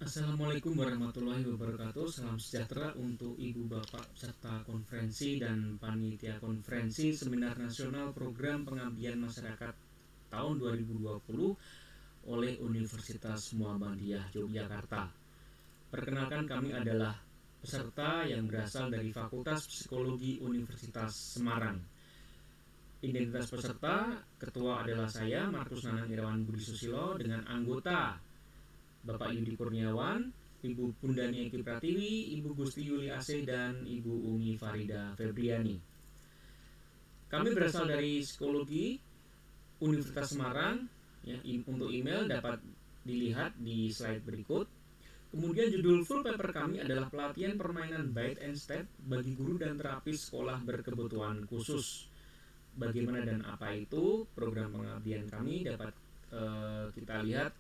Assalamualaikum warahmatullahi wabarakatuh. Salam sejahtera untuk Ibu Bapak peserta konferensi dan panitia konferensi Seminar Nasional Program Pengabdian Masyarakat tahun 2020 oleh Universitas Muhammadiyah Yogyakarta. Perkenalkan, kami adalah peserta yang berasal dari Fakultas Psikologi Universitas Semarang. Identitas peserta, ketua adalah saya, Markus Nanang Irawan Budi Susilo, dengan anggota Bapak Yudi Kurniawan, Ibu Pundani Eki Pratiwi, Ibu Gusti Yuli Asih, dan Ibu Umi Farida Febriani. Kami berasal dari Psikologi Universitas Semarang. Ya, untuk email dapat dilihat di slide berikut. Kemudian judul full paper kami adalah pelatihan permainan bite and step bagi guru dan terapis sekolah berkebutuhan khusus. Bagaimana dan apa itu program pengabdian kami dapat kita lihat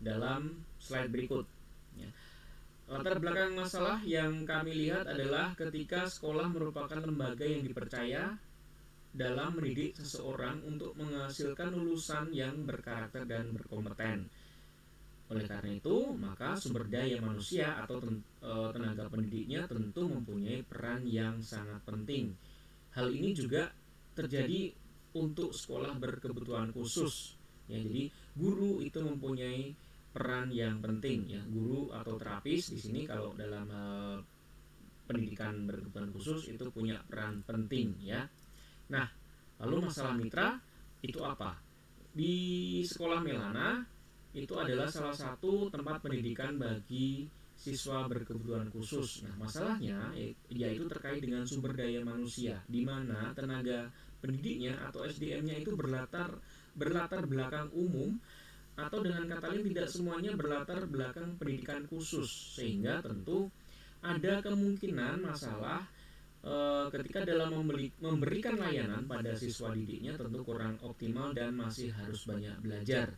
dalam slide berikut. Ya. Latar belakang masalah yang kami lihat adalah ketika sekolah merupakan lembaga yang dipercaya dalam mendidik seseorang untuk menghasilkan lulusan yang berkarakter dan berkompeten. Oleh karena itu, maka sumber daya manusia atau tenaga pendidiknya tentu mempunyai peran yang sangat penting. Hal ini juga terjadi untuk sekolah berkebutuhan khusus. Ya, jadi guru itu mempunyai peran yang penting, ya. Guru atau terapis di sini kalau dalam pendidikan berkebutuhan khusus itu punya peran penting, ya. Nah, lalu masalah mitra itu apa? Di Sekolah Melana itu adalah salah satu tempat pendidikan bagi siswa berkebutuhan khusus. Nah, masalahnya yaitu terkait dengan sumber daya manusia, di mana tenaga pendidiknya atau SDM-nya itu berlatar belakang umum, atau dengan kata lain tidak semuanya berlatar belakang pendidikan khusus, sehingga tentu ada kemungkinan masalah ketika dalam memberikan layanan pada siswa didiknya tentu kurang optimal dan masih harus banyak belajar.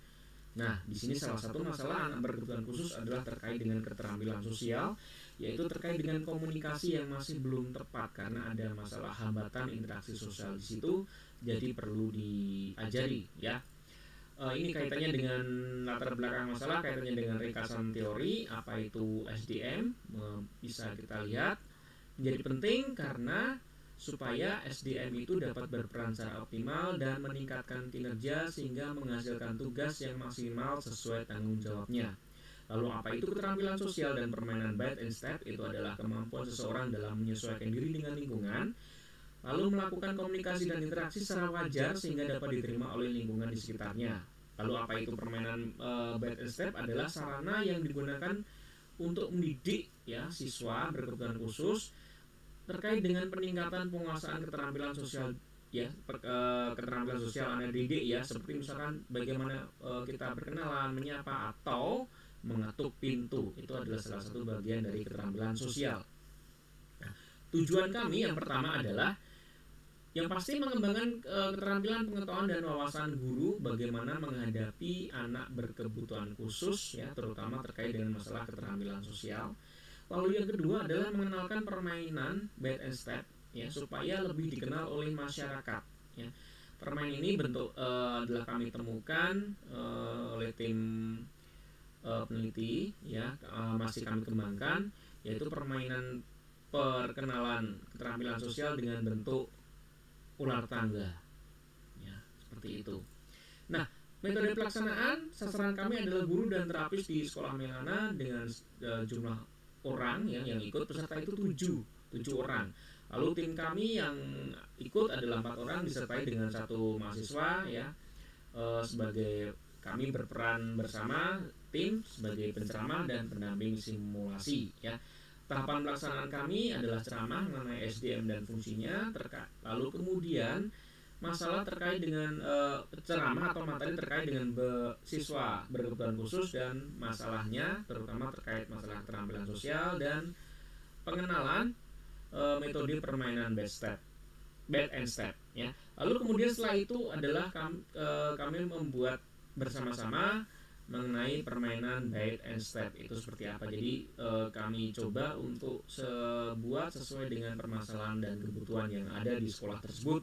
Nah, di sini salah satu masalah anak berkebutuhan khusus adalah terkait dengan keterampilan sosial, yaitu terkait dengan komunikasi yang masih belum tepat karena ada masalah hambatan interaksi sosial di situ, jadi perlu diajari, ya. Ini kaitannya dengan latar belakang masalah, kaitannya dengan ringkasan teori apa itu SDM, bisa kita lihat menjadi penting karena supaya SDM itu dapat berperan secara optimal dan meningkatkan kinerja sehingga menghasilkan tugas yang maksimal sesuai tanggung jawabnya. Lalu apa itu keterampilan sosial dan permainan bite and step? Itu adalah kemampuan seseorang dalam menyesuaikan diri dengan lingkungan, lalu melakukan komunikasi dan interaksi secara wajar sehingga dapat diterima oleh lingkungan di sekitarnya. Lalu apa itu permainan bite and step? Adalah sarana yang digunakan untuk mendidik, ya, siswa berkebutuhan khusus terkait dengan peningkatan penguasaan keterampilan sosial, ya, keterampilan sosial anak didik, ya, seperti misalkan bagaimana kita berkenalan, menyapa, atau mengetuk pintu. Itu adalah salah satu bagian dari keterampilan sosial. Nah, tujuan kami yang pertama adalah yang pasti mengembangkan keterampilan pengetahuan dan wawasan guru bagaimana menghadapi anak berkebutuhan khusus, ya, terutama terkait dengan masalah keterampilan sosial. Lalu yang kedua adalah mengenalkan permainan bite and step, ya, supaya lebih dikenal oleh masyarakat, ya. Permainan ini adalah kami temukan oleh tim peneliti, ya, masih kami kembangkan, yaitu permainan perkenalan keterampilan sosial dengan bentuk ular tangga, ya, seperti itu. Nah, metode pelaksanaan sasaran kami adalah guru dan terapis di Sekolah Melana dengan jumlah orang, ya, yang ikut peserta itu 7 orang. Lalu tim kami yang ikut adalah 4 orang disertai dengan 1 mahasiswa, ya, sebagai kami berperan bersama tim sebagai penceramah dan pendamping simulasi, ya. Tahapan pelaksanaan kami adalah ceramah mengenai SDM dan fungsinya, lalu kemudian masalah terkait dengan ceramah atau materi terkait dengan siswa berkebutuhan khusus dan masalahnya, terutama terkait masalah keterampilan sosial dan pengenalan metode permainan bite and step, ya. Lalu kemudian setelah itu adalah kami membuat bersama-sama mengenai permainan bite and step itu seperti apa. Jadi kami coba untuk buat sesuai dengan permasalahan dan kebutuhan yang ada di sekolah tersebut.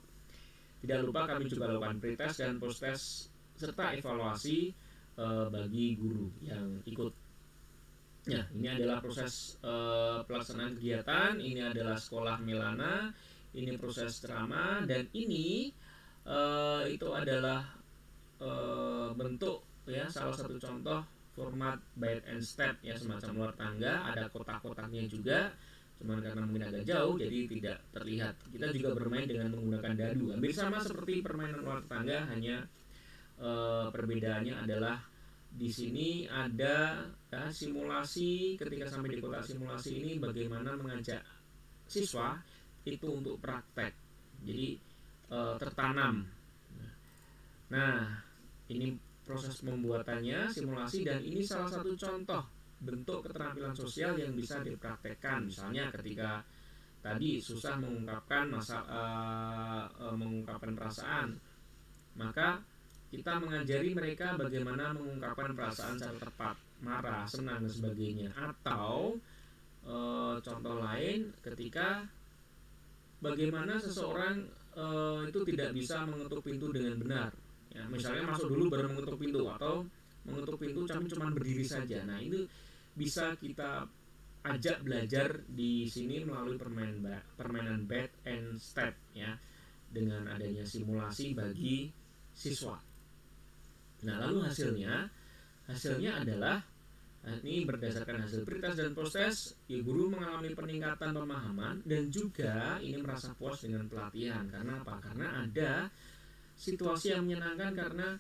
Tidak lupa kami juga lakukan pretest dan posttest serta evaluasi bagi guru yang ikut. Nah, ini adalah proses pelaksanaan kegiatan, ini adalah sekolah Milana, ini proses ceramah, dan ini itu adalah bentuk ya, salah satu contoh format bite and step ya, semacam luar tangga, ada kotak-kotaknya juga, cuman karena mungkin agak jauh jadi tidak terlihat. Kita juga bermain dengan menggunakan dadu, hampir sama seperti permainan luar tangga, hanya perbedaannya adalah di sini ada ya, simulasi. Ketika sampai di kotak simulasi ini bagaimana mengajak siswa itu untuk praktek, jadi tertanam. Nah, ini proses pembuatannya simulasi, dan ini salah satu contoh bentuk keterampilan sosial yang bisa dipraktekkan. Misalnya ketika tadi susah mengungkapkan mengungkapkan perasaan, maka kita mengajari mereka bagaimana mengungkapkan perasaan secara tepat, marah, senang, dan sebagainya. Atau contoh lain ketika bagaimana seseorang itu tidak bisa mengetuk pintu dengan benar. Ya, misalnya masuk dulu baru mengetuk pintu, atau mengetuk pintu cuma berdiri saja. Nah, itu bisa kita ajak belajar di sini melalui permainan bite and step ya, dengan adanya simulasi bagi siswa. Nah, lalu hasilnya adalah ini berdasarkan hasil pretest dan post-test, ya, guru mengalami peningkatan pemahaman dan juga ini merasa puas dengan pelatihan. Karena apa? Karena ada situasi yang menyenangkan, karena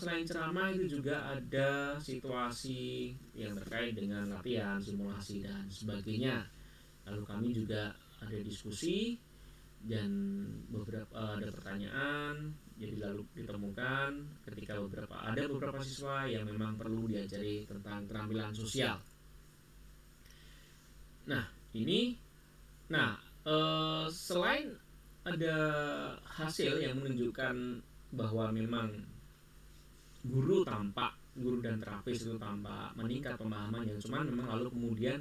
selain ceramah itu juga ada situasi yang terkait dengan latihan, simulasi, dan sebagainya. Lalu kami juga ada diskusi dan ada pertanyaan, jadi lalu ditemukan ketika ada beberapa siswa yang memang perlu diajari tentang keterampilan sosial. Nah, ini selain ada hasil yang menunjukkan bahwa memang guru dan terapis itu tampak meningkat pemahamannya, cuman memang lalu kemudian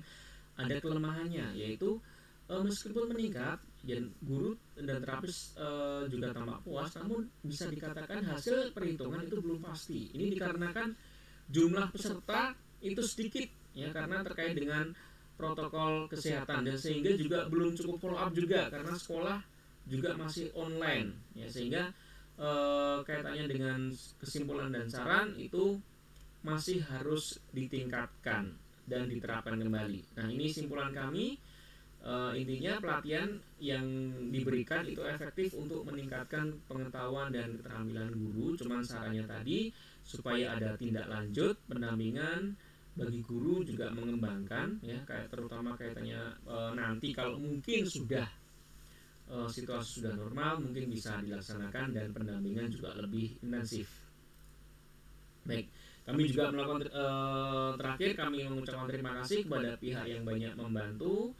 ada kelemahannya, yaitu meskipun meningkat dan guru dan terapis juga tampak puas, namun bisa dikatakan hasil perhitungan itu belum pasti. Ini dikarenakan jumlah peserta itu sedikit ya, karena terkait dengan protokol kesehatan, dan sehingga juga belum cukup follow up juga karena sekolah juga masih online ya, sehingga kaitannya dengan kesimpulan dan saran itu masih harus ditingkatkan dan diterapkan kembali. Nah, ini simpulan kami. Intinya pelatihan yang diberikan itu efektif untuk meningkatkan pengetahuan dan keterampilan guru. Cuman sarannya tadi supaya ada tindak lanjut pendampingan bagi guru, juga mengembangkan ya, kayak terutama kaitannya nanti kalau mungkin sudah situasi sudah normal, mungkin bisa dilaksanakan dan pendampingan juga lebih intensif. Baik, kami juga melakukan terakhir kami mengucapkan terima kasih kepada pihak yang banyak membantu,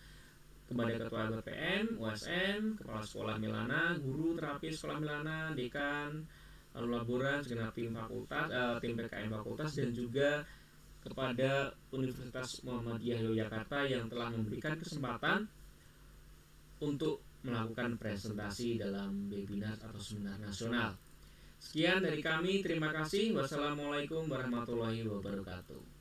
kepada Ketua BPM, USN, Kepala Sekolah Milana, guru terapis Sekolah Milana, dekan, lalu laboran, segenap tim fakultas, tim PKM fakultas, dan juga kepada Universitas Muhammadiyah Yogyakarta yang telah memberikan kesempatan untuk melakukan presentasi dalam webinar atau seminar nasional. Sekian dari kami, terima kasih. Wassalamualaikum warahmatullahi wabarakatuh.